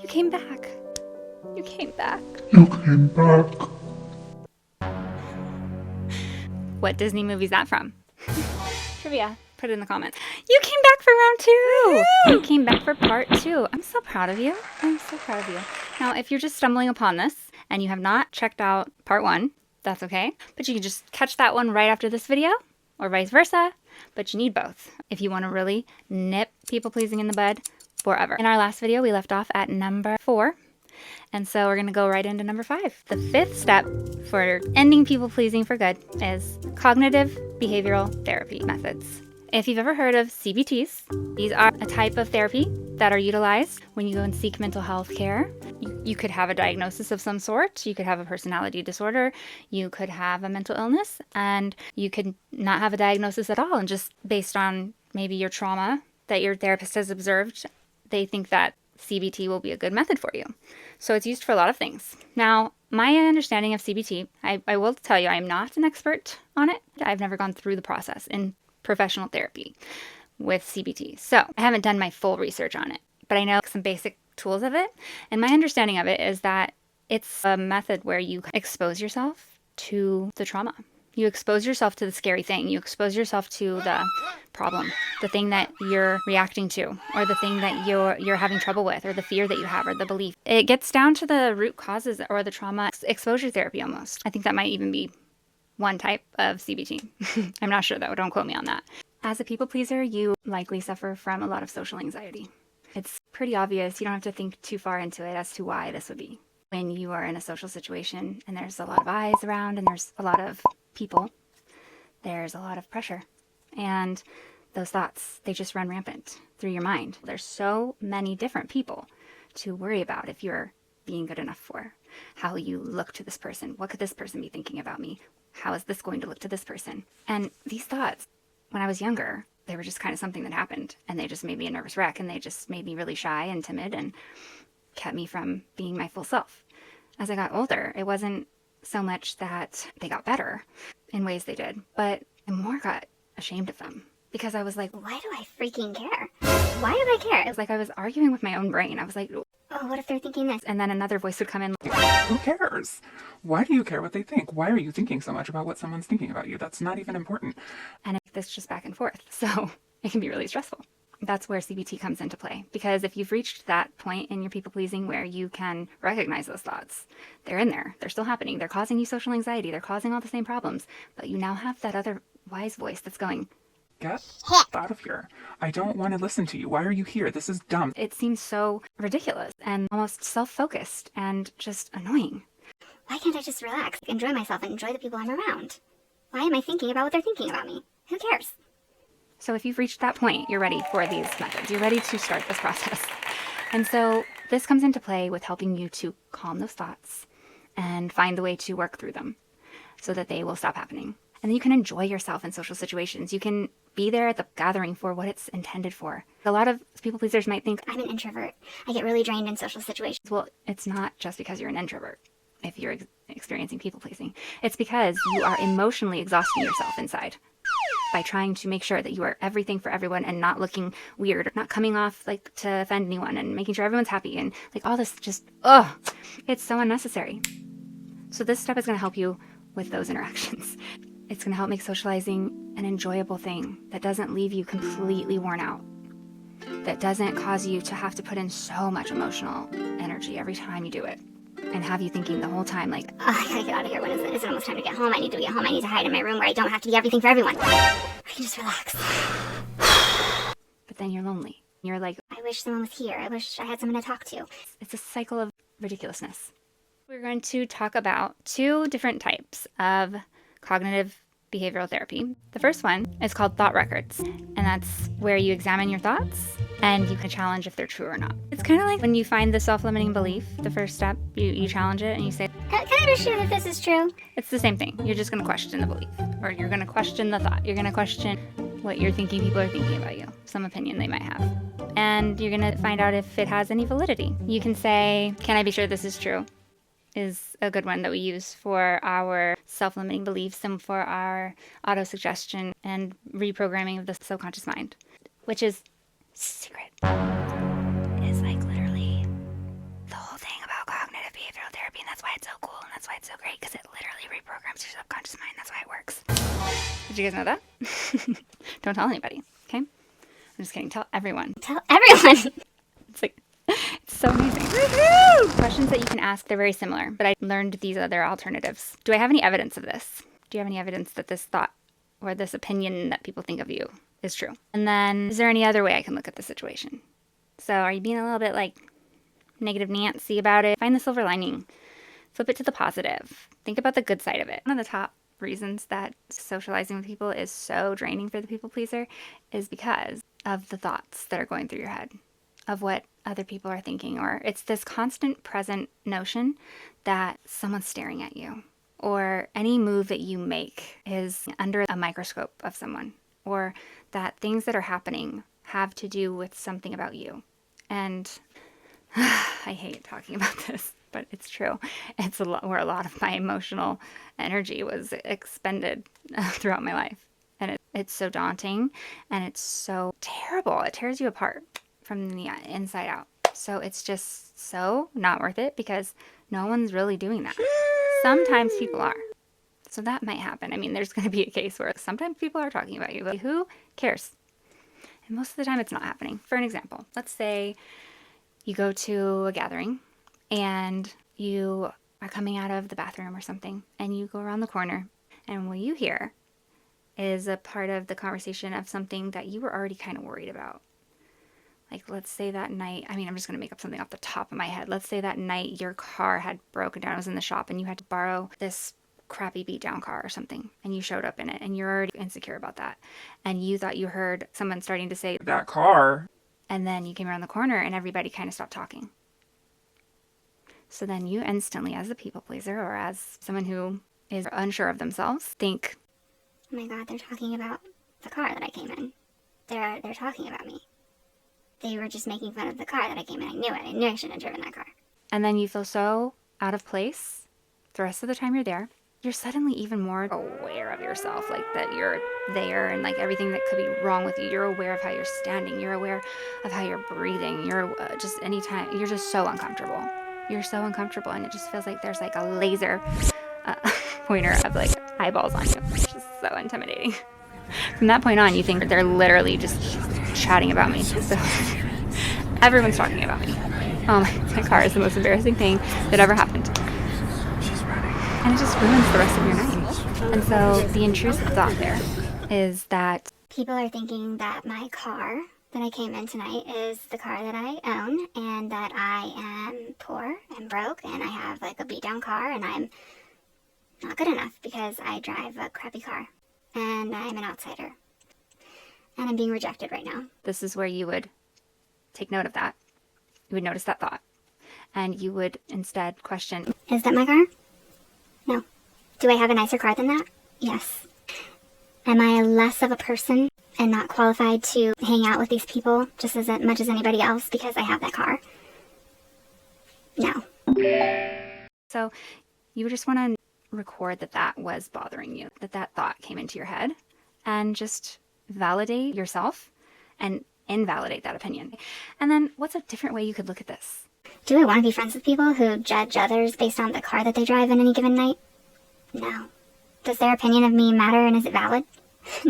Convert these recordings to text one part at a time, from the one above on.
You came back. You came back. You came back. What Disney movie is that from? Trivia. Put it in the comments. You came back for round 2. You came back for part 2. I'm so proud of you. I'm so proud of you. Now, if you're just stumbling upon this and you have not checked out part 1, that's okay. But you can just catch that one right after this video or vice versa. But you need both if you want to really nip people pleasing in the bud forever. In our last video, we left off at number 4. And so we're going to go right into number 5. The 5th step for ending people pleasing for good is cognitive behavioral therapy methods. If you've ever heard of CBTs, these are a type of therapy that are utilized when you go and seek mental health care. You could have a diagnosis of some sort, you could have a personality disorder, you could have a mental illness, and you could not have a diagnosis at all, and just based on maybe your trauma that your therapist has observed, they think that CBT will be a good method for you. So it's used for a lot of things. Now, my understanding of CBT, I will tell you, I'm not an expert on it. I've never gone through the process in professional therapy with CBT. So I haven't done my full research on it, but I know some basic tools of it. And my understanding of it is that it's a method where you expose yourself to the trauma. You expose yourself to the scary thing. You expose yourself to the problem, the thing that you're reacting to, or the thing that you're having trouble with, or the fear that you have, or the belief. It gets down to the root causes or the trauma exposure therapy almost. I think that might even be one type of CBT. I'm not sure though, don't quote me on that. As a people pleaser, you likely suffer from a lot of social anxiety. It's pretty obvious, you don't have to think too far into it as to why this would be. When you are in a social situation and there's a lot of eyes around and there's a lot of people, there's a lot of pressure. And those thoughts, they just run rampant through your mind. There's so many different people to worry about if you're being good enough for. How you look to this person. What could this person be thinking about me? How is this going to look to this person? And these thoughts, when I was younger, they were just kind of something that happened. And they just made me a nervous wreck. And they just made me really shy and timid and kept me from being my full self. As I got older, it wasn't so much that they got better in ways they did, but I more got ashamed of them. Because I was like, why do I freaking care? Why do I care? It was like I was arguing with my own brain. I was like, oh, what if they're thinking this? And then another voice would come in. Who cares? Why do you care what they think? Why are you thinking so much about what someone's thinking about you? That's not even important. And this just back and forth. So it can be really stressful. That's where CBT comes into play. Because if you've reached that point in your people pleasing where you can recognize those thoughts, they're in there. They're still happening. They're causing you social anxiety. They're causing all the same problems. But you now have that other wise voice that's going, get out of here. I don't want to listen to you. Why are you here? This is dumb. It seems so ridiculous and almost self-focused and just annoying. Why can't I just relax, enjoy myself, and enjoy the people I'm around? Why am I thinking about what they're thinking about me? Who cares? So if you've reached that point, you're ready for these methods. You're ready to start this process. And so this comes into play with helping you to calm those thoughts and find the way to work through them so that they will stop happening. And then you can enjoy yourself in social situations. You can be there at the gathering for what it's intended for. A lot of people pleasers might think, I'm an introvert. I get really drained in social situations. Well, it's not just because you're an introvert if you're experiencing people pleasing. It's because you are emotionally exhausting yourself inside by trying to make sure that you are everything for everyone and not looking weird, not coming off like to offend anyone and making sure everyone's happy and like all this just, it's so unnecessary. So this step is going to help you with those interactions. It's going to help make socializing an enjoyable thing that doesn't leave you completely worn out, that doesn't cause you to have to put in so much emotional energy every time you do it and have you thinking the whole time like, oh, I gotta get out of here. When is it? Is it almost time to get home? I need to get home. I need to hide in my room where I don't have to be everything for everyone. I can just relax. But then you're lonely. You're like, I wish someone was here. I wish I had someone to talk to. It's a cycle of ridiculousness. We're going to talk about 2 different types of cognitive behavioral therapy. The first one is called thought records, and that's where you examine your thoughts and you can challenge if they're true or not. It's kind of like when you find the self-limiting belief, the first step, you challenge it and you say, Can I be sure that this is true? It's the same thing. You're just going to question the belief, or you're going to question the thought. You're going to question what you're thinking people are thinking about you, some opinion they might have. And you're going to find out if it has any validity. You can say, can I be sure this is true? Is a good one that we use for our self-limiting beliefs and for our auto-suggestion and reprogramming of the subconscious mind, which is secret. It is like literally Did you guys know that? Don't tell anybody, okay? I'm just kidding. Tell everyone. Tell everyone. It's like, it's so amazing. Woo-hoo! Questions that you can ask, they're very similar, but I learned these other alternatives. Do I have any evidence of this? Do you have any evidence that this thought or this opinion that people think of you is true? And then, is there any other way I can look at the situation? So are you being a little bit like negative Nancy about it? Find the silver lining. Flip it to the positive. Think about the good side of it. One of the top reasons that socializing with people is so draining for the people pleaser is because of the thoughts that are going through your head, of what other people are thinking, or it's this constant present notion that someone's staring at you, or any move that you make is under a microscope of someone, or that things that are happening have to do with something about you. And I hate talking about this, but it's true. It's a lot where a lot of my emotional energy was expended throughout my life. And it's so daunting and it's so terrible. It tears you apart from the inside out. So it's just so not worth it because no one's really doing that. Sometimes people are. So that might happen. I mean, there's going to be a case where sometimes people are talking about you, but who cares? And most of the time it's not happening. For an example, let's say you go to a gathering and you are coming out of the bathroom or something and you go around the corner and what you hear is a part of the conversation of something that you were already kind of worried about. Like, let's say that night, I mean, I'm just going to make up something off the top of my head. Let's say that night your car had broken down. It was in the shop and you had to borrow this crappy beat down car or something and you showed up in it and you're already insecure about that. And you thought you heard someone starting to say, That car. and then you came around the corner and everybody kind of stopped talking. So then you instantly, as a people pleaser or as someone who is unsure of themselves, think, Oh my god, they're talking about the car that I came in. They're talking about me. They were just making fun of the car that I came in. I knew it. I knew I shouldn't have driven that car. and then you feel so out of place the rest of the time you're there. You're suddenly even more aware of yourself, like that you're there and like everything that could be wrong with you. You're aware of how you're standing. You're aware of how you're breathing. You're just anytime, you're just so uncomfortable. You're so uncomfortable and it just feels like there's like a laser pointer of like eyeballs on you. It's just so intimidating. From that point on, you think they're literally just chatting about me. So everyone's talking about me. Oh my car is the most embarrassing thing that ever happened. And it just ruins the rest of your night. And so the intrusive thought there is that People are thinking that my car that I came in tonight is the car that I own and that I am poor and broke and I have like a beat down car and I'm not good enough because I drive a crappy car and I'm an outsider. And I'm being rejected right now. this is where you would take note of that. You would notice that thought. And you would instead question, Is that my car? No. Do I have a nicer car than that? Yes. Am I less of a person and not qualified to hang out with these people just as much as anybody else because I have that car? No. so you would just want to record that that was bothering you, that that thought came into your head, and just validate yourself and invalidate that opinion. And then what's a different way you could look at this? Do I want to be friends with people who judge others based on the car that they drive in any given night? No. Does their opinion of me matter and is it valid?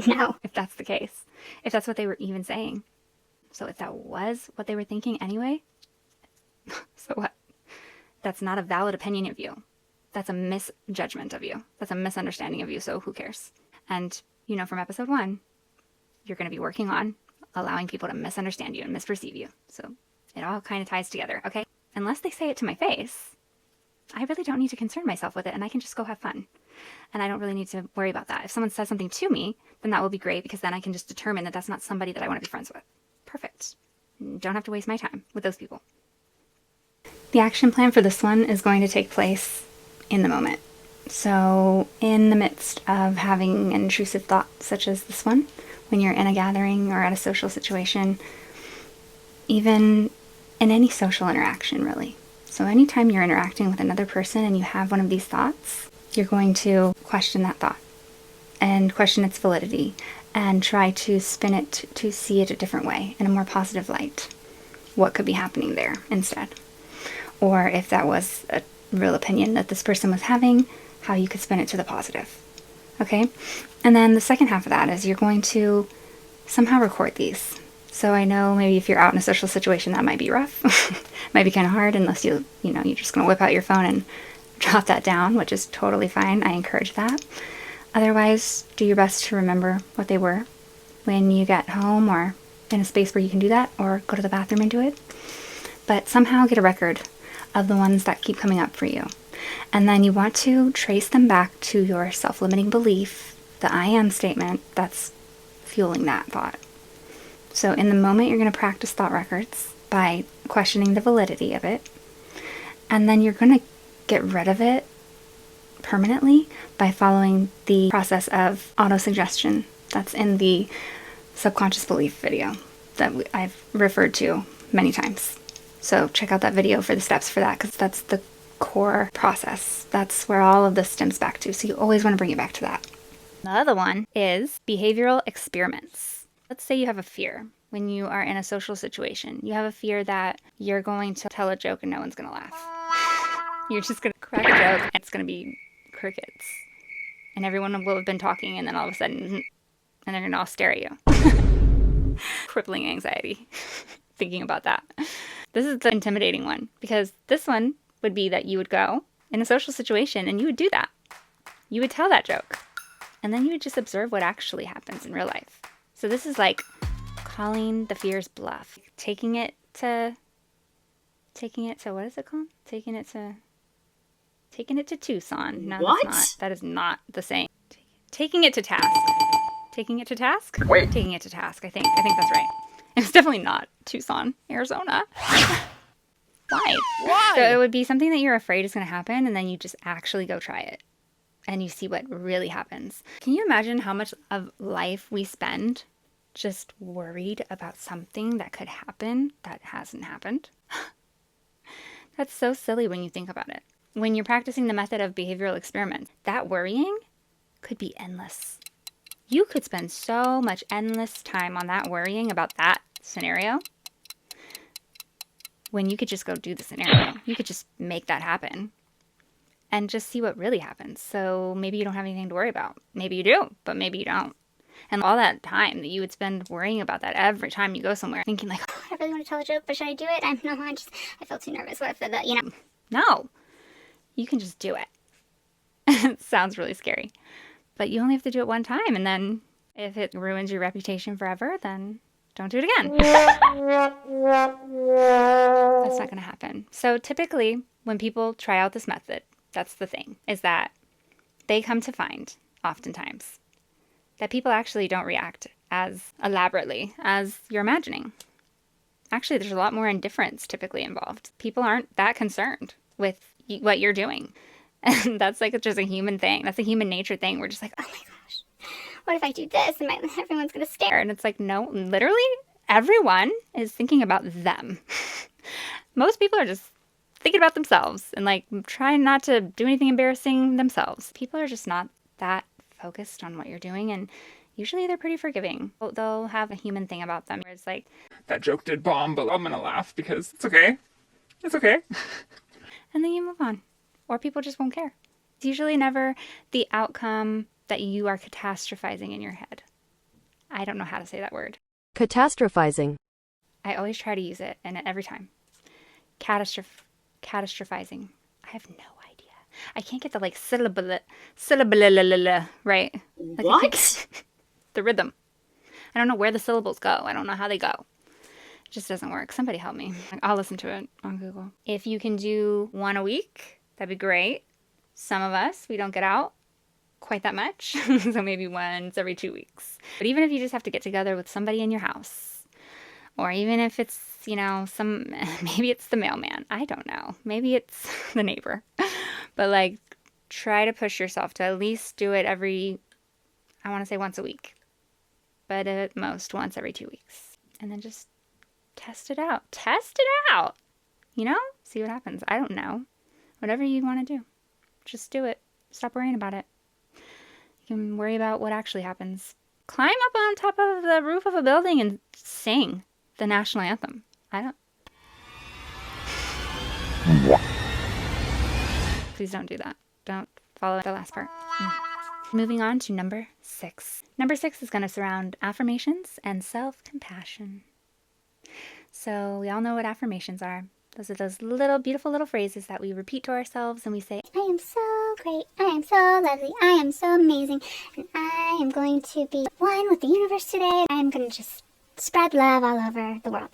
No. If that's the case, if that's what they were even saying. So if that was what they were thinking anyway, so what? That's not a valid opinion of you. That's a misjudgment of you. That's a misunderstanding of you, so who cares? And you know, from episode 1, you're going to be working on allowing people to misunderstand you and misperceive you. So it all kind of ties together, okay? Unless they say it to my face, I really don't need to concern myself with it and I can just go have fun. And I don't really need to worry about that. If someone says something to me, then that will be great because then I can just determine that that's not somebody that I want to be friends with. Perfect. Don't have to waste my time with those people. The action plan for this one is going to take place in the moment. So in the midst of having an intrusive thought such as this one, when you're in a gathering or at a social situation, even in any social interaction really. So anytime you're interacting with another person and you have one of these thoughts, you're going to question that thought and question its validity and try to spin it to see it a different way, in a more positive light. What could be happening there instead? Or if that was a real opinion that this person was having, how you could spin it to the positive. Okay? And then the second half of that is you're going to somehow record these. So I know maybe if you're out in a social situation, that might be rough. Might be kind of hard unless you're just going to whip out your phone and jot that down, which is totally fine. I encourage that. Otherwise, do your best to remember what they were when you get home or in a space where you can do that, or go to the bathroom and do it. But somehow get a record of the ones that keep coming up for you. And then you want to trace them back to your self-limiting belief, the I am statement that's fueling that thought. So in the moment, you're going to practice thought records by questioning the validity of it. And then you're going to get rid of it permanently by following the process of autosuggestion that's in the subconscious belief video that I've referred to many times. So check out that video for the steps for that, because that's the core process. That's where all of this stems back to. So you always want to bring it back to that. The other one is behavioral experiments. Let's say you have a fear when you are in a social situation. You have a fear that you're going to tell a joke and no one's going to laugh. You're just going to crack a joke and it's going to be crickets. And everyone will have been talking, and then all of a sudden, and they're going to all stare at you. Crippling anxiety thinking about that. This is the intimidating one, because this one would be that you would go in a social situation and you would do that. You would tell that joke. And then you would just observe what actually happens in real life. So this is like calling the fear's bluff. Taking it to, what is it called? Taking it to Tucson. No, What? that's not. That is not the same. Taking it to task. Taking it to task? Wait. Taking it to task, I think. I think that's right. It's definitely not Tucson, Arizona. Why? Why? So it would be something that you're afraid is going to happen, and then you just actually go try it. And you see what really happens. Can you imagine how much of life we spend just worried about something that could happen that hasn't happened? That's so silly when you think about it. When you're practicing the method of behavioral experiments, that worrying could be endless. You could spend so much endless time on that worrying about that scenario, when you could just go do the scenario. You could just make that happen and just see what really happens. So maybe you don't have anything to worry about. Maybe you do, but maybe you don't. And all that time that you would spend worrying about that every time you go somewhere, thinking like, I really want to tell a joke, but should I do it? I feel too nervous. What if no, you can just do it. It sounds really scary, but you only have to do it one time. And then if it ruins your reputation forever, then don't do it again. That's not going to happen. So typically when people try out this method, that's the thing, is that they come to find, oftentimes, that people actually don't react as elaborately as you're imagining. Actually, there's a lot more indifference typically involved. People aren't that concerned with what you're doing. And that's like just a human thing. That's a human nature thing. We're just like, oh my gosh, what if I do this and everyone's going to stare? and it's like, no, literally everyone is thinking about them. Most people are just thinking about themselves and like trying not to do anything embarrassing themselves. People are just not that focused on what you're doing, and usually they're pretty forgiving. They'll have a human thing about them where it's like, That joke did bomb, but I'm gonna laugh because it's okay. It's okay. and then you move on. Or people just won't care. It's usually never the outcome that you are catastrophizing in your head. I don't know how to say that word. Catastrophizing. I always try to use it, and every time. Catastrophizing. I have no idea. I can't get the like syllable right. Like, What? The rhythm. I don't know where the syllables go. I don't know how they go. It just doesn't work. Somebody help me. I'll listen to it on Google. If you can do one a week, that'd be great. Some of us, we don't get out quite that much. So maybe once every 2 weeks. But even if you just have to get together with somebody in your house, or even if it's, maybe it's the mailman. I don't know. Maybe it's the neighbor. But like, try to push yourself to at least do it I want to say once a week. But at most once every 2 weeks. And then just test it out. Test it out! See what happens. I don't know. Whatever you want to do. Just do it. Stop worrying about it. You can worry about what actually happens. Climb up on top of the roof of a building and sing the national anthem. Please don't do that. Don't follow the last part. Moving on to number 6. Number 6 is going to surround affirmations and self-compassion. So we all know what affirmations are. Those are those little beautiful little phrases that we repeat to ourselves and we say, I am so great, I am so lovely, I am so amazing, and I am going to be one with the universe today. I am going to just spread love all over the world.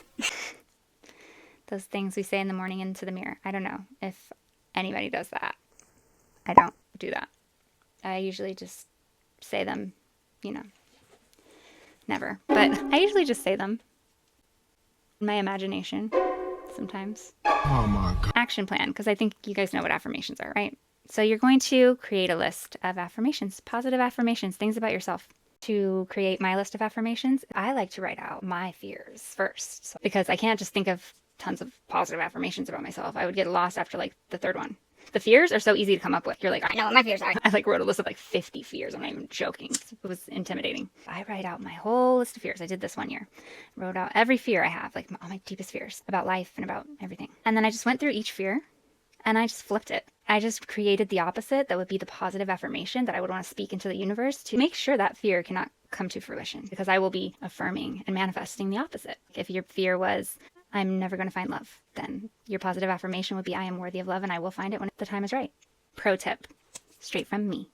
those things we say in the morning into the mirror. I don't know if anybody does that. I don't do that. I usually just say them, never. But I usually just say them in my imagination sometimes. Oh my God. Action plan, because I think you guys know what affirmations are, right? So you're going to create a list of affirmations, positive affirmations, things about yourself. To create my list of affirmations, I like to write out my fears first, because I can't just think of tons of positive affirmations about myself. I would get lost after like the third one. The fears are so easy to come up with. You're like, I know what my fears are. I wrote a list of 50 fears. I'm not even joking. It was intimidating. I write out my whole list of fears. I did this one year. Wrote out every fear I have, all my deepest fears about life and about everything. And then I just went through each fear and I just flipped it. I just created the opposite that would be the positive affirmation that I would want to speak into the universe to make sure that fear cannot come to fruition, because I will be affirming and manifesting the opposite. If your fear was, I'm never going to find love, then your positive affirmation would be, I am worthy of love and I will find it when the time is right. Pro tip, straight from me.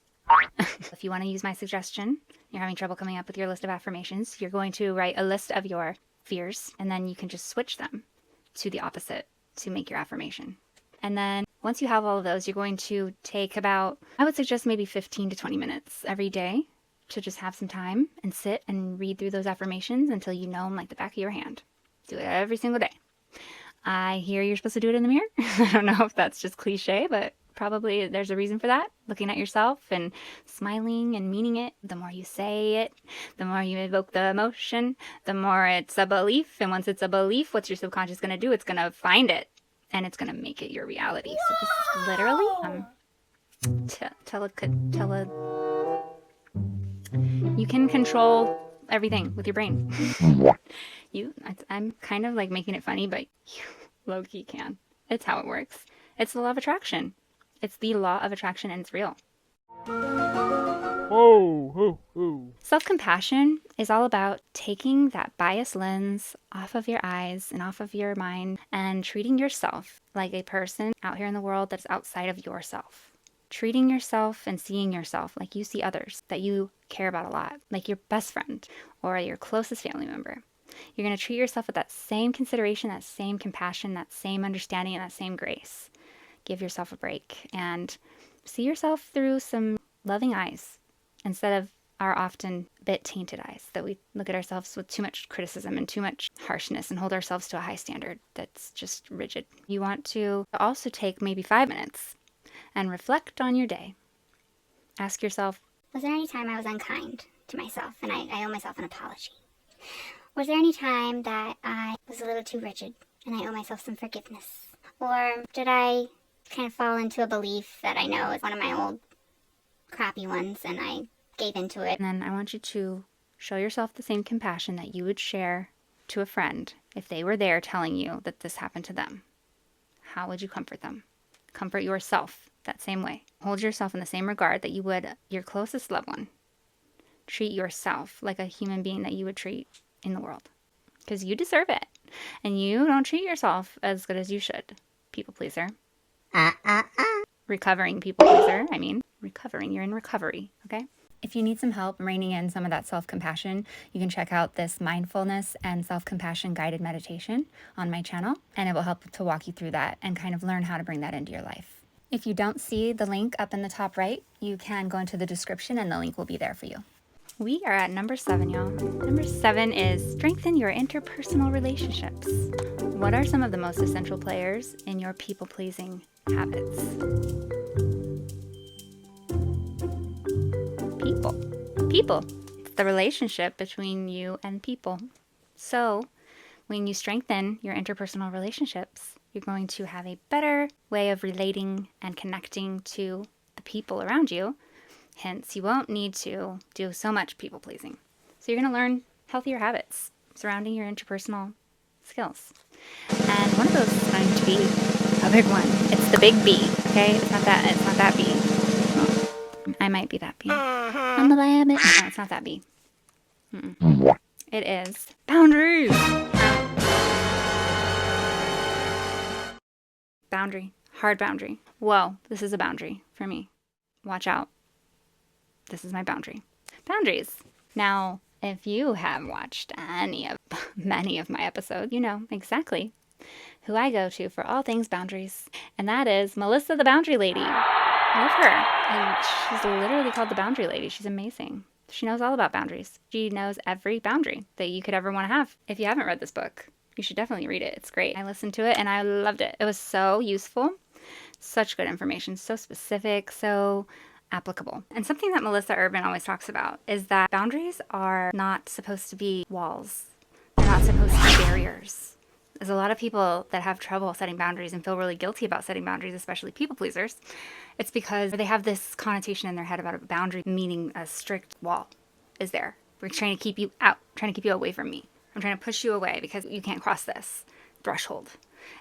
If you want to use my suggestion, you're having trouble coming up with your list of affirmations, you're going to write a list of your fears and then you can just switch them to the opposite to make your affirmation. And then once you have all of those, you're going to take about, I would suggest maybe 15 to 20 minutes every day to just have some time and sit and read through those affirmations until you know them like the back of your hand. Do it every single day. I hear you're supposed to do it in the mirror. I don't know if that's just cliche, but probably there's a reason for that. Looking at yourself and smiling and meaning it. The more you say it, the more you evoke the emotion, the more it's a belief. And once it's a belief, what's your subconscious going to do? It's going to find it and it's going to make it your reality. So this is literally you can control everything with your brain. I'm kind of like making it funny, but you low-key can. It's how it works. It's the law of attraction. It's the law of attraction and it's real. Whoa. Self-compassion is all about taking that biased lens off of your eyes and off of your mind and treating yourself like a person out here in the world that's outside of yourself. Treating yourself and seeing yourself like you see others that you care about a lot, like your best friend or your closest family member. You're going to treat yourself with that same consideration, that same compassion, that same understanding, and that same grace. Give yourself a break and see yourself through some loving eyes instead of our often a bit tainted eyes that we look at ourselves with too much criticism and too much harshness and hold ourselves to a high standard that's just rigid. You want to also take maybe 5 minutes and reflect on your day. Ask yourself, Was there any time I was unkind to myself and I owe myself an apology? Was there any time that I was a little too rigid and I owe myself some forgiveness? Or did I kind of fall into a belief that I know is one of my old crappy ones and I gave into it? and then I want you to show yourself the same compassion that you would share to a friend if they were there telling you that this happened to them. How would you comfort them? Comfort yourself that same way. Hold yourself in the same regard that you would your closest loved one. Treat yourself like a human being that you would treat in the world, because you deserve it and you don't treat yourself as good as you should. People pleaser. Recovering people pleaser. You're in recovery. Okay. If you need some help reining in some of that self-compassion, you can check out this mindfulness and self-compassion guided meditation on my channel, and it will help to walk you through that and kind of learn how to bring that into your life. If you don't see the link up in the top right, you can go into the description and the link will be there for you. We are at number 7, y'all. Number 7 is strengthen your interpersonal relationships. What are some of the most essential players in your people-pleasing habits? People. It's the relationship between you and people. So when you strengthen your interpersonal relationships, you're going to have a better way of relating and connecting to the people around you. Hence, you won't need to do so much people pleasing. So you're going to learn healthier habits surrounding your interpersonal skills. And one of those is going to be a big one. It's the big B, okay? It's not that B. Well, I might be that bee. I'm a rabbit. No, it's not that bee. It is boundaries. Boundary. Hard boundary. Whoa, this is a boundary for me. Watch out. This is my boundary. Boundaries. Now, if you have watched many of my episodes, you know exactly who I go to for all things boundaries. And that is Melissa the Boundary Lady. I love her. And she's literally called the Boundary Lady. She's amazing. She knows all about boundaries. She knows every boundary that you could ever want to have. If you haven't read this book, you should definitely read it. It's great. I listened to it and I loved it. It was so useful. Such good information. So specific. So applicable. And something that Melissa Urban always talks about is that boundaries are not supposed to be walls. They're not supposed to be barriers. There's a lot of people that have trouble setting boundaries and feel really guilty about setting boundaries, especially people pleasers. It's because they have this connotation in their head about a boundary meaning a strict wall is there. We're trying to keep you out, trying to keep you away from me. I'm trying to push you away because you can't cross this threshold.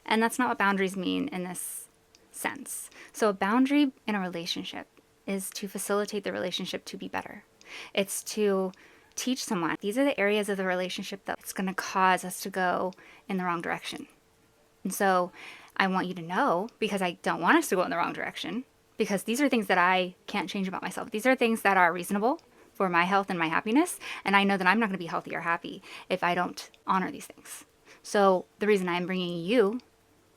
And that's not what boundaries mean in this sense. So a boundary in a relationship is to facilitate the relationship to be better. It's to teach someone these are the areas of the relationship that it's going to cause us to go in the wrong direction. And so I want you to know, because I don't want us to go in the wrong direction, because these are things that I can't change about myself. These are things that are reasonable for my health and my happiness. And I know that I'm not going to be healthy or happy if I don't honor these things. So the reason I'm bringing you,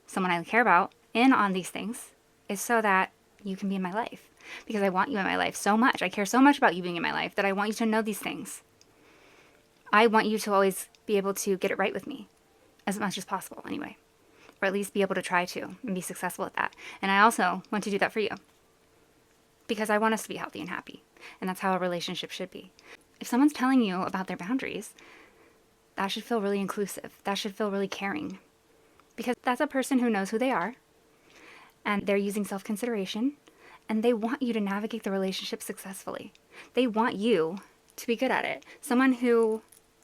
someone I care about, in on these things is so that you can be in my life. Because I want you in my life so much. I care so much about you being in my life that I want you to know these things. I want you to always be able to get it right with me as much as possible anyway. Or at least be able to try to and be successful at that. And I also want to do that for you. Because I want us to be healthy and happy. And that's how a relationship should be. If someone's telling you about their boundaries, that should feel really inclusive. That should feel really caring. Because that's a person who knows who they are. And they're using self-consideration. And they want you to navigate the relationship successfully. They want you to be good at it. Someone who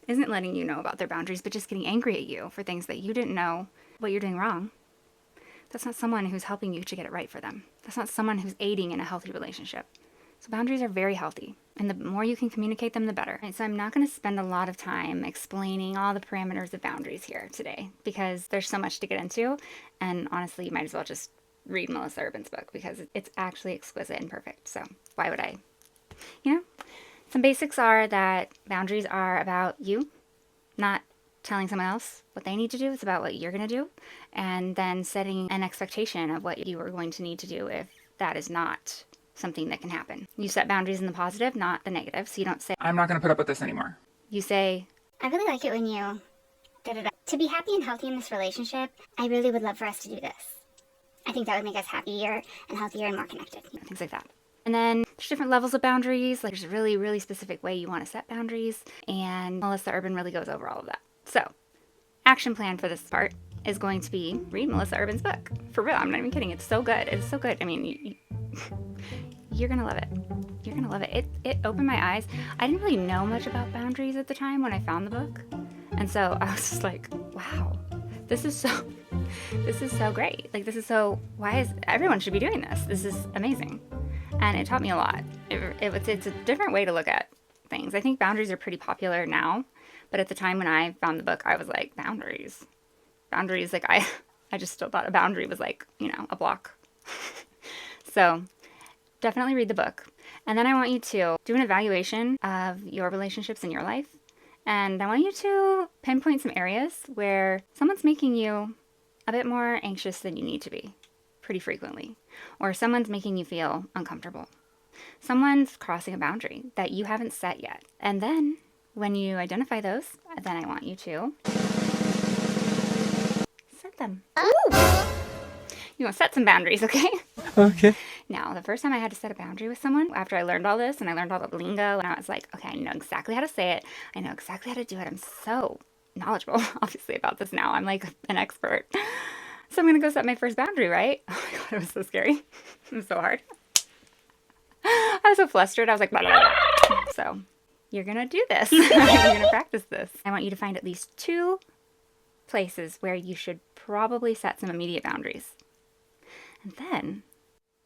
isn't letting you know about their boundaries, but just getting angry at you for things that you didn't know what you're doing wrong. That's not someone who's helping you to get it right for them. That's not someone who's aiding in a healthy relationship. So boundaries are very healthy. And the more you can communicate them, the better. And so I'm not going to spend a lot of time explaining all the parameters of boundaries here today, because there's so much to get into. And honestly, you might as well just read Melissa Urban's book, because it's actually exquisite and perfect. So why would I? You know? Some basics are that boundaries are about you, not telling someone else what they need to do. It's about what you're going to do. And then setting an expectation of what you are going to need to do if that is not something that can happen. You set boundaries in the positive, not the negative. So you don't say, I'm not going to put up with this anymore. You say, I really like it when you da-da-da. To be happy and healthy in this relationship, I really would love for us to do this. I think that would make us happier and healthier and more connected. things like that. And then there's different levels of boundaries. Like there's a really, really specific way you want to set boundaries. And Melissa Urban really goes over all of that. So action plan for this part is going to be read Melissa Urban's book. For real, I'm not even kidding. It's so good. It's so good. I mean, you're going to love it. You're going to love it. It opened my eyes. I didn't really know much about boundaries at the time when I found the book. And so I was just like, wow, this is so great. Like everyone should be doing this. This is amazing. And it taught me a lot. It's a different way to look at things. I think boundaries are pretty popular now. But at the time when I found the book, I was like, boundaries. Boundaries, like I just still thought a boundary was like, a block. So definitely read the book. And then I want you to do an evaluation of your relationships in your life. And I want you to pinpoint some areas where someone's making you a bit more anxious than you need to be pretty frequently. Or someone's making you feel uncomfortable. Someone's crossing a boundary that you haven't set yet. And then when you identify those, then I want you to set them. You want to set some boundaries, okay? Okay. Now, the first time I had to set a boundary with someone, after I learned all this and I learned all the lingo, and I was like, okay, I know exactly how to say it. I know exactly how to do it. I'm so knowledgeable, obviously, about this now. I'm like an expert. So I'm going to go set my first boundary, right? Oh my God, it was so scary. It was so hard. I was so flustered. I was like, blah, blah, blah. So you're going to do this. You're going to practice this. I want you to find at least 2 places where you should probably set some immediate boundaries. And then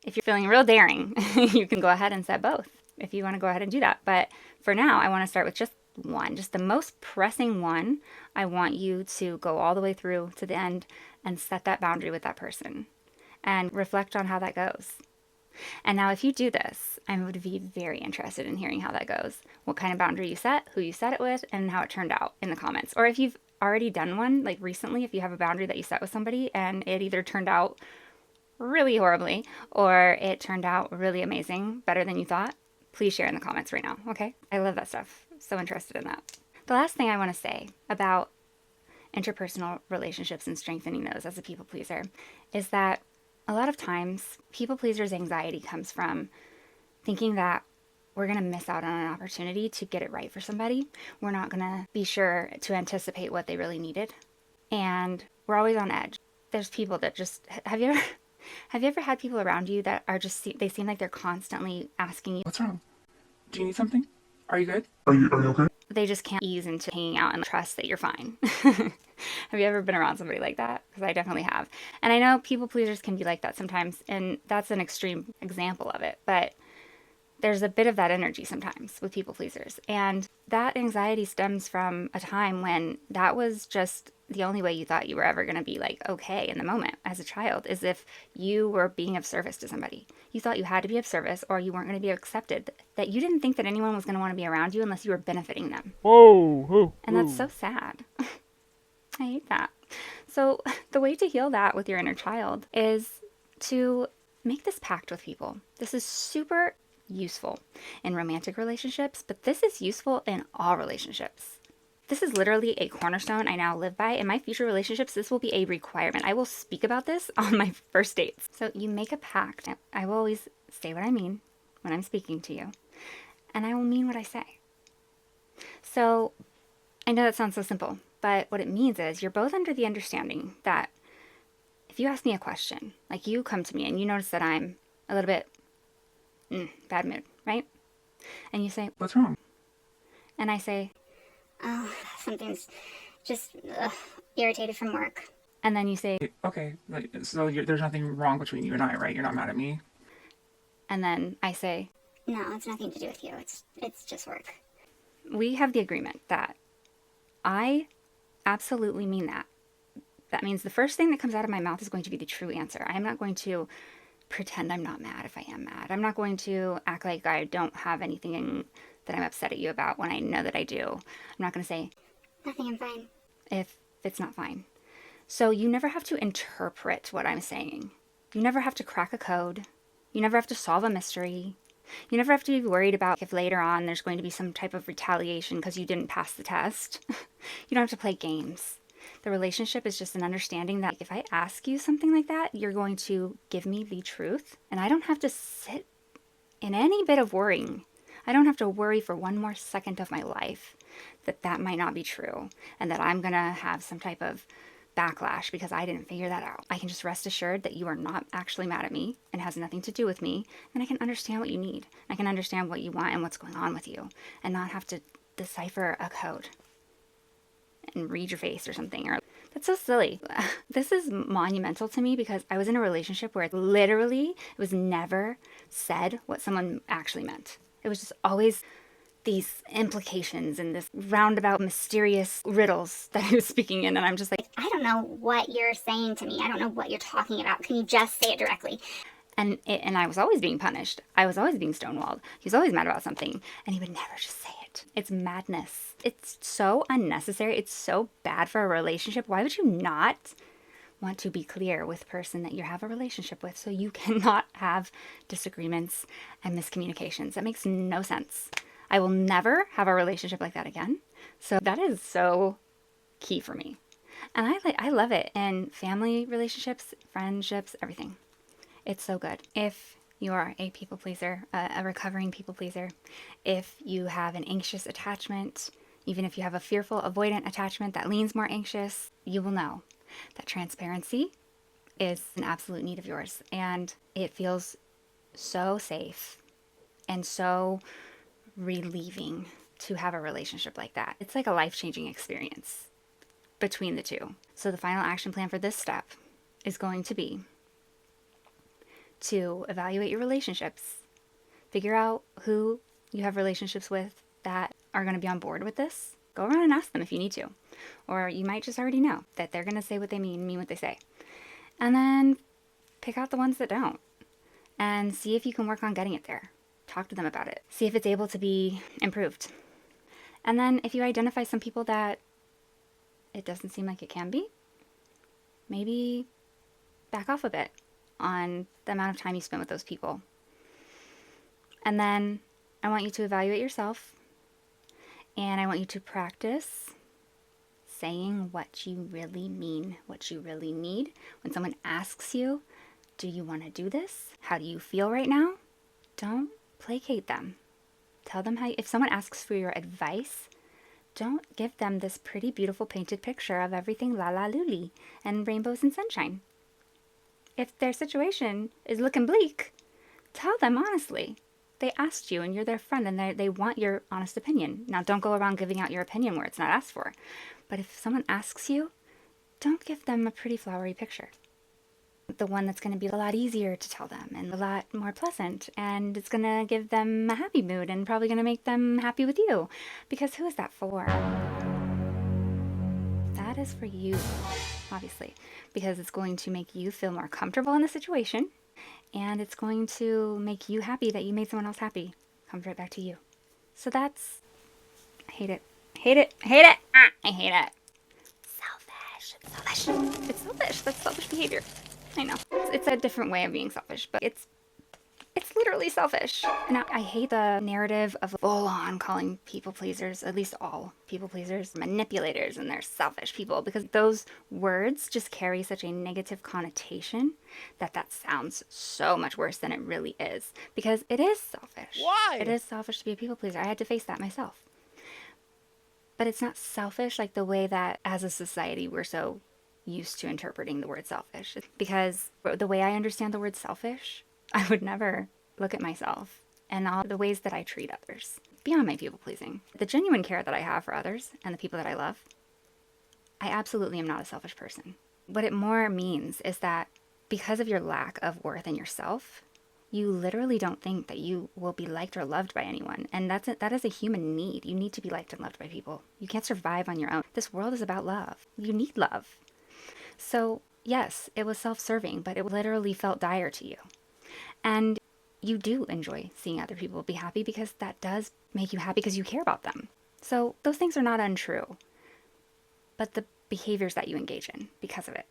If you're feeling real daring, you can go ahead and set both if you want to go ahead and do that. But for now, I want to start with just one, just the most pressing one. I want you to go all the way through to the end and set that boundary with that person and reflect on how that goes. And now if you do this, I would be very interested in hearing how that goes. What kind of boundary you set, who you set it with, and how it turned out in the comments. Or if you've already done one, like recently, if you have a boundary that you set with somebody and it either turned out really horribly or it turned out really amazing, better than you thought, please share in the comments right now, okay? I love that stuff. So interested in that. The last thing I want to say about interpersonal relationships and strengthening those as a people pleaser is that a lot of times people pleasers' anxiety comes from thinking that we're going to miss out on an opportunity to get it right for somebody. We're not going to be sure to anticipate what they really needed. And we're always on edge. There's people that just, have you ever had people around you that are just, they seem like they're constantly asking you, What's wrong? Do you need something? Are you good? Are you okay? they just can't ease into hanging out and trust that you're fine. Have you ever been around somebody like that? Because I definitely have. And I know people pleasers can be like that sometimes, and that's an extreme example of it. But there's a bit of that energy sometimes with people pleasers. And that anxiety stems from a time when that was just the only way you thought you were ever going to be like okay in the moment as a child, is if you were being of service to somebody. You thought you had to be of service or you weren't going to be accepted. That you didn't think that anyone was going to want to be around you unless you were benefiting them. Whoa, whoa, And that's so sad. I hate that. So the way to heal that with your inner child is to make this pact with people. This is super useful in romantic relationships, but this is useful in all relationships. This is literally a cornerstone I now live by. In my future relationships, this will be a requirement. I will speak about this on my first dates. So you make a pact. I will always say what I mean when I'm speaking to you, and I will mean what I say. So I know that sounds so simple, but what it means is you're both under the understanding that if you ask me a question, like you come to me and you notice that I'm a little bit bad mood, right? And you say, What's wrong? and I say, Oh, something's just irritated from work. and then you say, Okay, so there's nothing wrong between you and I, right? You're not mad at me? and then I say, No, it's nothing to do with you. It's just work. we have the agreement that I absolutely mean that. That means the first thing that comes out of my mouth is going to be the true answer. I am not going to pretend I'm not mad if I am mad. I'm not going to act like I don't have anything that I'm upset at you about when I know that I do. I'm not going to say, Nothing, I'm fine. if it's not fine. So you never have to interpret what I'm saying. You never have to crack a code. You never have to solve a mystery. You never have to be worried about if later on there's going to be some type of retaliation because you didn't pass the test. You don't have to play games. The relationship is just an understanding that if I ask you something like that, you're going to give me the truth. And I don't have to sit in any bit of worrying. I don't have to worry for one more second of my life that that might not be true and that I'm going to have some type of backlash because I didn't figure that out. I can just rest assured that you are not actually mad at me and has nothing to do with me, and I can understand what you need. I can understand what you want and what's going on with you, and not have to decipher a code and read your face or something. Or that's so silly. This is monumental to me because I was in a relationship where it was never said what someone actually meant. It was just always these implications and this roundabout mysterious riddles that he was speaking in, and I'm just like, I don't know what you're saying to me. I don't know what you're talking about. Can you just say it directly? and I was always being punished. I was always being stonewalled. He was always mad about something, and he would never just say it. It's madness. It's so unnecessary. It's so bad for a relationship. Why would you not want to be clear with the person that you have a relationship with so you cannot have disagreements and miscommunications? That makes no sense. I will never have a relationship like that again. So that is so key for me. And I love it in family relationships, friendships, everything. It's so good. If you are a people pleaser, a recovering people pleaser, if you have an anxious attachment, even if you have a fearful, avoidant attachment that leans more anxious, you will know that transparency is an absolute need of yours. And it feels so safe and so relieving to have a relationship like that. It's like a life-changing experience between the two. So the final action plan for this step is going to be to evaluate your relationships. Figure out who you have relationships with that are going to be on board with this. Go around and ask them if you need to. Or you might just already know that they're going to say what they mean what they say. And then pick out the ones that don't. And see if you can work on getting it there. Talk to them about it. See if it's able to be improved. And then if you identify some people that it doesn't seem like it can be, maybe back off a bit on the amount of time you spend with those people. And then I want you to evaluate yourself, and I want you to practice saying what you really mean, what you really need. When someone asks you, do you want to do this? How do you feel right now? Don't placate them. Tell them how, if someone asks for your advice, don't give them this pretty, beautiful painted picture of everything la la luli and rainbows and sunshine. If their situation is looking bleak, tell them honestly. They asked you and you're their friend and they want your honest opinion. Now, don't go around giving out your opinion where it's not asked for. But if someone asks you, don't give them a pretty flowery picture. The one that's going to be a lot easier to tell them and a lot more pleasant, and it's going to give them a happy mood and probably going to make them happy with you. Because who is that for? That is for you, obviously, because it's going to make you feel more comfortable in the situation, and it's going to make you happy that you made someone else happy. Comes right back to you. So that's, I hate it. Hate it. Hate it. I hate it. Selfish. It's selfish. It's selfish. That's selfish behavior. I know. It's a different way of being selfish, but it's literally selfish. And I hate the narrative of full on calling people pleasers, at least all people pleasers, manipulators, and they're selfish people, because those words just carry such a negative connotation that sounds so much worse than it really is. Because it is selfish. Why? It is selfish to be a people pleaser. I had to face that myself. But it's not selfish like the way that as a society we're so used to interpreting the word selfish. Because the way I understand the word selfish, I would never look at myself and all the ways that I treat others beyond my people pleasing. The genuine care that I have for others and the people that I love, I absolutely am not a selfish person. What it more means is that because of your lack of worth in yourself, you literally don't think that you will be liked or loved by anyone. And that is a human need. You need to be liked and loved by people. You can't survive on your own. This world is about love. You need love. So yes, it was self-serving, but it literally felt dire to you. And you do enjoy seeing other people be happy because that does make you happy because you care about them. So those things are not untrue. But the behaviors that you engage in because of it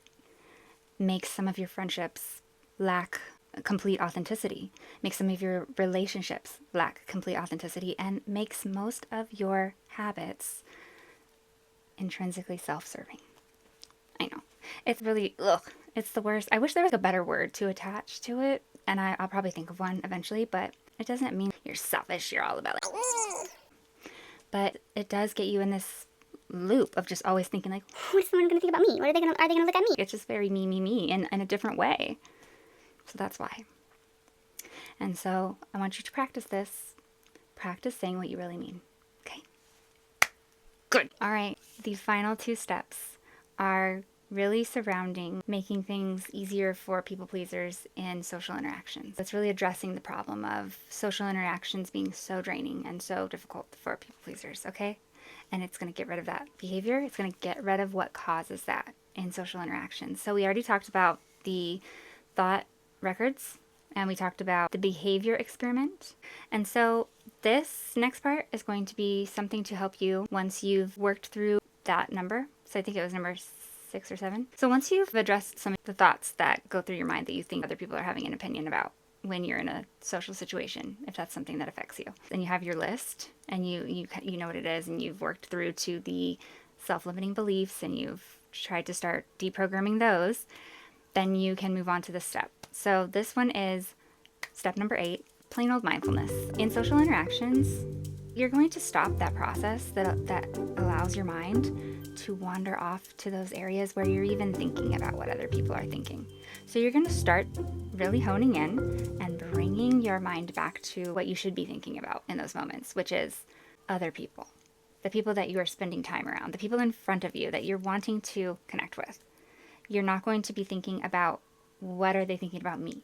makes some of your friendships lack complete authenticity, makes some of your relationships lack complete authenticity, and makes most of your habits intrinsically self-serving. I know. It's really, it's the worst. I wish there was a better word to attach to it, and I'll probably think of one eventually, but it doesn't mean you're selfish, you're all about it. But it does get you in this loop of just always thinking like, What is someone going to think about me? Are they going to look at me? it's just very me in a different way. So that's why. And so I want you to practice this. Practice saying what you really mean. Okay? Good. All right. The final 2 steps are really surrounding making things easier for people pleasers in social interactions. It's really addressing the problem of social interactions being so draining and so difficult for people pleasers, okay? And it's going to get rid of that behavior. It's going to get rid of what causes that in social interactions. So we already talked about the thought records, and we talked about the behavior experiment. And so this next part is going to be something to help you once you've worked through that number. So I think it was number 6 or 7. So once you've addressed some of the thoughts that go through your mind that you think other people are having an opinion about when you're in a social situation, if that's something that affects you, then you have your list and you know what it is, and you've worked through to the self-limiting beliefs and you've tried to start deprogramming those, then you can move on to this step. So this one is step number 8, plain old mindfulness. In social interactions, you're going to stop that process that allows your mind to wander off to those areas where you're even thinking about what other people are thinking. So you're going to start really honing in and bringing your mind back to what you should be thinking about in those moments, which is other people, the people that you are spending time around, the people in front of you that you're wanting to connect with. You're not going to be thinking about what are they thinking about me.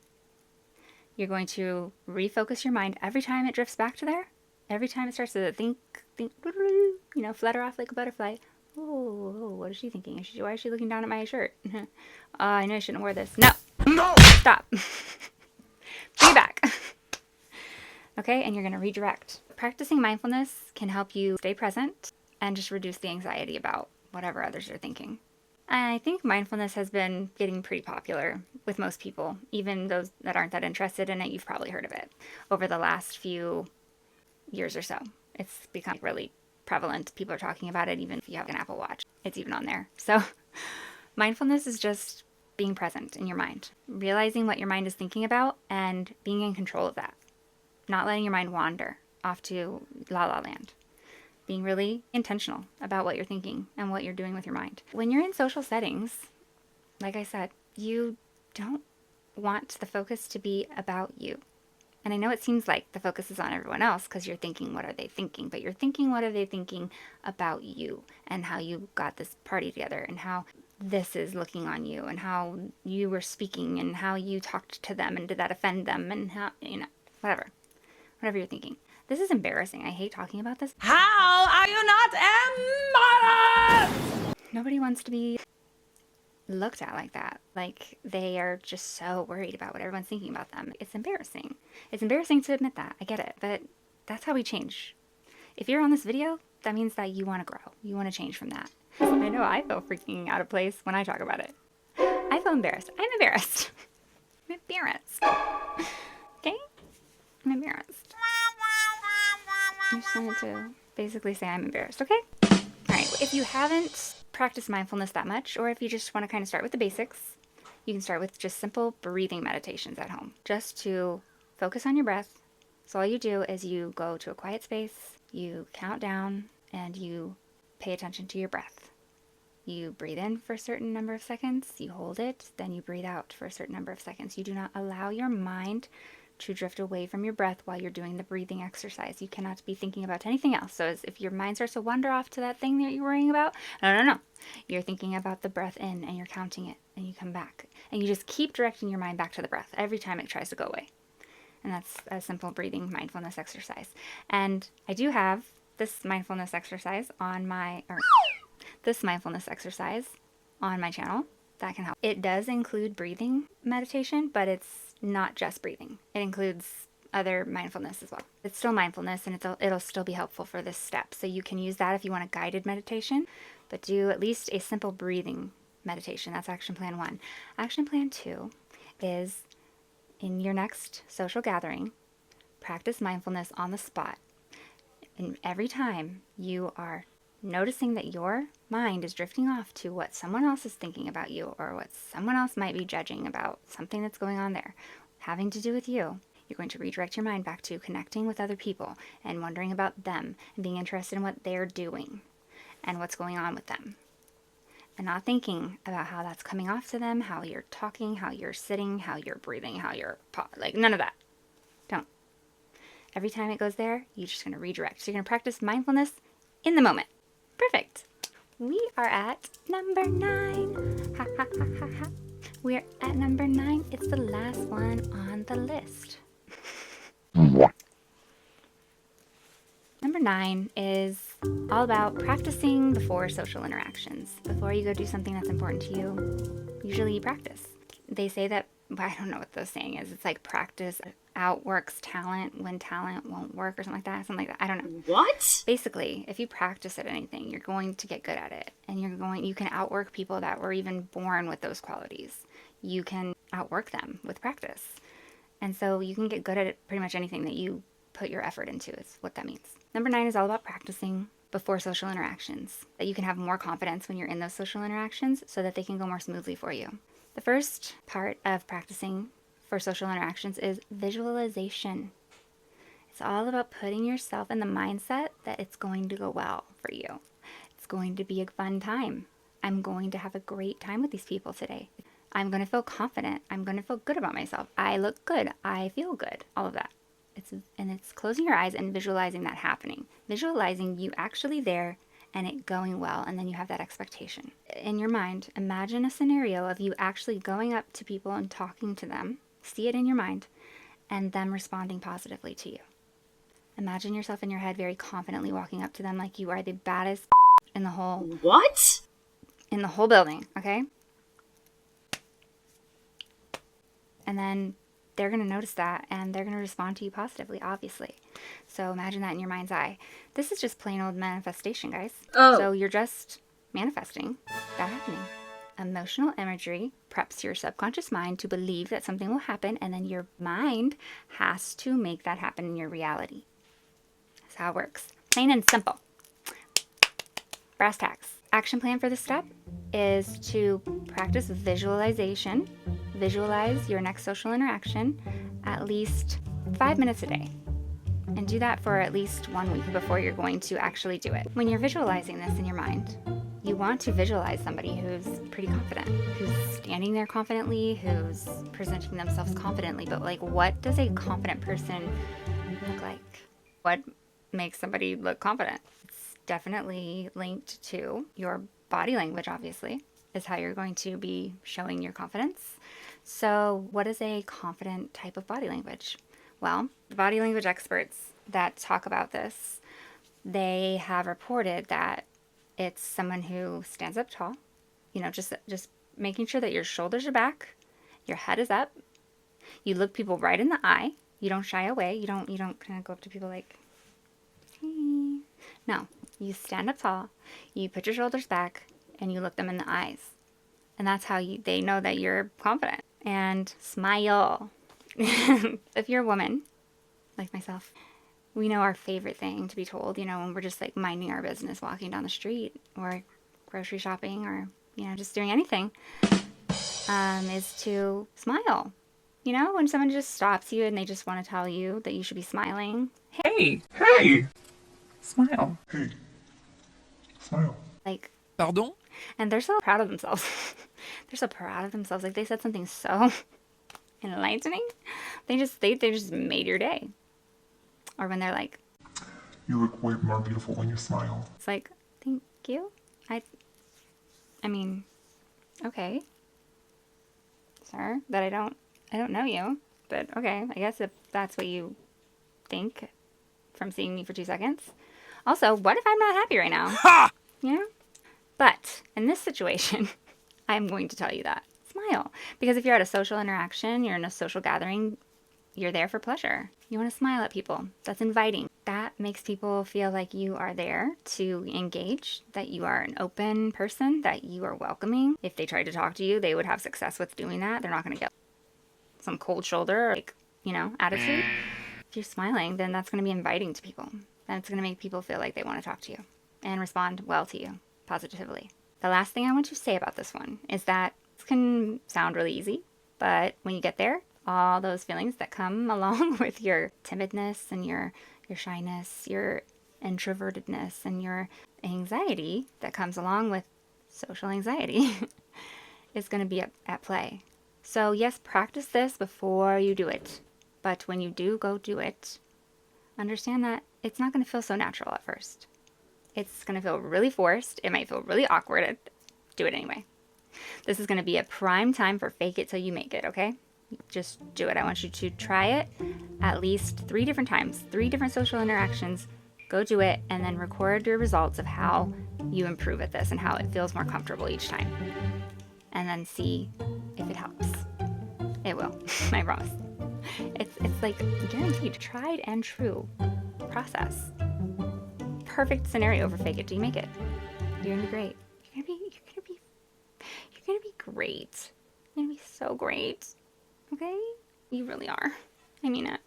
You're going to refocus your mind every time it drifts back to there. Every time it starts to think, flutter off like a butterfly. Oh, what is she thinking? Why is she looking down at my shirt? I know I shouldn't wear this. No! No! Stop. Bring it back. Okay, and you're going to redirect. Practicing mindfulness can help you stay present and just reduce the anxiety about whatever others are thinking. I think mindfulness has been getting pretty popular with most people, even those that aren't that interested in it. You've probably heard of it over the last few years or so. It's become really prevalent. People are talking about it, even if you have an Apple Watch. It's even on there. So mindfulness is just being present in your mind, realizing what your mind is thinking about and being in control of that. Not letting your mind wander off to la la land. Being really intentional about what you're thinking and what you're doing with your mind. When you're in social settings, like I said, you don't want the focus to be about you. And I know it seems like the focus is on everyone else because you're thinking, what are they thinking? But you're thinking, what are they thinking about you and how you got this party together and how this is looking on you and how you were speaking and how you talked to them and did that offend them and how, whatever you're thinking. This is embarrassing. I hate talking about this. How are you not embarrassed? Nobody wants to be looked at like that. Like they are just so worried about what everyone's thinking about them. It's embarrassing. It's embarrassing to admit that. I get it. But that's how we change. If you're on this video, that means that you want to grow. You want to change from that. I know I feel freaking out of place when I talk about it. I feel embarrassed. I'm embarrassed. I'm embarrassed. Okay? I'm embarrassed. I just wanted to basically say I'm embarrassed, okay? Alright, if you haven't practiced mindfulness that much, or if you just want to kind of start with the basics, you can start with just simple breathing meditations at home. Just to focus on your breath. So all you do is you go to a quiet space, you count down, and you pay attention to your breath. You breathe in for a certain number of seconds, you hold it, then you breathe out for a certain number of seconds. You do not allow your mind to drift away from your breath while you're doing the breathing exercise. You cannot be thinking about anything else. So if your mind starts to wander off to that thing that you're worrying about, no. You're thinking about the breath in and you're counting it and you come back. And you just keep directing your mind back to the breath every time it tries to go away. And that's a simple breathing mindfulness exercise. And I do have this mindfulness exercise on my channel that can help. It does include breathing meditation, but it's not just breathing. It includes other mindfulness as well. It's still mindfulness and it'll still be helpful for this step. So you can use that if you want a guided meditation, but do at least a simple breathing meditation. That's action plan 1. Action plan 2 is in your next social gathering, practice mindfulness on the spot. And every time you are noticing that your mind is drifting off to what someone else is thinking about you or what someone else might be judging about something that's going on there, having to do with you, you're going to redirect your mind back to connecting with other people and wondering about them and being interested in what they're doing and what's going on with them. And not thinking about how that's coming off to them, how you're talking, how you're sitting, how you're breathing, how you're none of that. Don't. Every time it goes there, you're just going to redirect. So you're going to practice mindfulness in the moment. Perfect. We are at number 9. Ha ha ha ha ha. We're at number 9. It's the last one on the list. Number 9 is all about practicing before social interactions. Before you go do something that's important to you, usually you practice. They say that, I don't know what the saying is. It's like practice outworks talent when talent won't work or something like that. Something like that. I don't know. What? Basically, if you practice at anything, you're going to get good at it. And you can outwork people that were even born with those qualities. You can outwork them with practice. And so you can get good at pretty much anything that you put your effort into is what that means. Number 9 is all about practicing before social interactions. That you can have more confidence when you're in those social interactions so that they can go more smoothly for you. The first part of practicing for social interactions is visualization. It's all about putting yourself in the mindset that it's going to go well for you. It's going to be a fun time. I'm going to have a great time with these people today. I'm going to feel confident. I'm going to feel good about myself. I look good. I feel good. All of that. It's closing your eyes and visualizing that happening. Visualizing you actually there and it going well, and then you have that expectation. In your mind, imagine a scenario of you actually going up to people and talking to them. See it in your mind. and them responding positively to you. Imagine yourself in your head very confidently walking up to them like you are the baddest in the whole What? in the whole building, okay? And then they're going to notice that and they're going to respond to you positively, obviously. So imagine that in your mind's eye. This is just plain old manifestation, guys. Oh. So you're just manifesting that happening. Emotional imagery preps your subconscious mind to believe that something will happen, and then your mind has to make that happen in your reality. That's how it works. Plain and simple. Brass tacks. Action plan for this step is to practice visualization. Visualize your next social interaction at least 5 minutes a day. And do that for at least 1 week before you're going to actually do it. When you're visualizing this in your mind, you want to visualize somebody who's pretty confident, who's standing there confidently, who's presenting themselves confidently. But like, what does a confident person look like? What makes somebody look confident? It's definitely linked to your body language, obviously, is how you're going to be showing your confidence. So what is a confident type of body language? Well, the body language experts that talk about this, they have reported that it's someone who stands up tall, you know, just making sure that your shoulders are back, your head is up, you look people right in the eye, you don't shy away, you don't kind of go up to people like, hey. No, you stand up tall, you put your shoulders back, and you look them in the eyes. And that's how they know that you're confident. And smile. If you're a woman, like myself, we know our favorite thing to be told, you know, when we're just like minding our business, walking down the street or grocery shopping or, you know, just doing anything, is to smile. You know, when someone just stops you and they just want to tell you that you should be smiling. Hey, hey, smile. Hey, smile. Like, Pardon? and they're so proud of themselves. They're so proud of themselves. Like, they said something so enlightening. They just made your day. Or when they're like, You look way more beautiful when you smile. it's like, thank you. I mean, okay, sir, that I don't know you, but okay, I guess if that's what you think from seeing me for 2 seconds. Also, what if I'm not happy right now? Ha! You know? But in this situation, I'm going to tell you that. Smile. Because if you're at a social interaction, you're in a social gathering, you're there for pleasure. You want to smile at people. That's inviting. That makes people feel like you are there to engage, that you are an open person, that you are welcoming. If they tried to talk to you, they would have success with doing that. They're not going to get some cold shoulder, like, you know, attitude. If you're smiling, then that's going to be inviting to people. That's going to make people feel like they want to talk to you and respond well to you positively. The last thing I want to say about this one is that this can sound really easy, but when you get there, all those feelings that come along with your timidness and your shyness, your introvertedness, and your anxiety that comes along with social anxiety is going to be at play. So yes, practice this before you do it. But when you do go do it, understand that it's not going to feel so natural at first. It's going to feel really forced. It might feel really awkward. Do it anyway. This is going to be a prime time for fake it till you make it, okay? Just do it. I want you to try it at least 3 different times, 3 different social interactions. Go do it and then record your results of how you improve at this and how it feels more comfortable each time. And then see if it helps. It will. I promise. It's like guaranteed, tried and true process. Perfect scenario for fake it till you make it. You're gonna be great. You're gonna be great. You're gonna be so great. Okay? You really are. I mean it.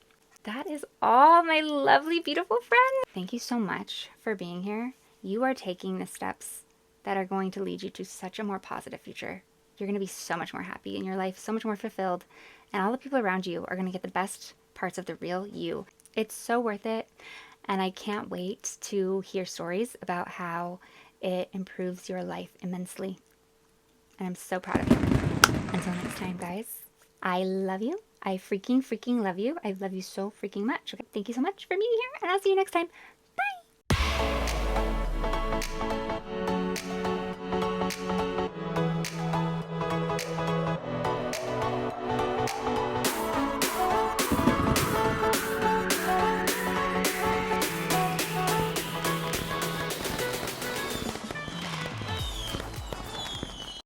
That is all, my lovely, beautiful friend. Thank you so much for being here. You are taking the steps that are going to lead you to such a more positive future. You're going to be so much more happy in your life, so much more fulfilled, and all the people around you are going to get the best parts of the real you. It's so worth it, and I can't wait to hear stories about how it improves your life immensely. And I'm so proud of you. Until next time, guys, I love you. I freaking love you. I love you so freaking much. Okay? Thank you so much for being here, and I'll see you next time. Bye!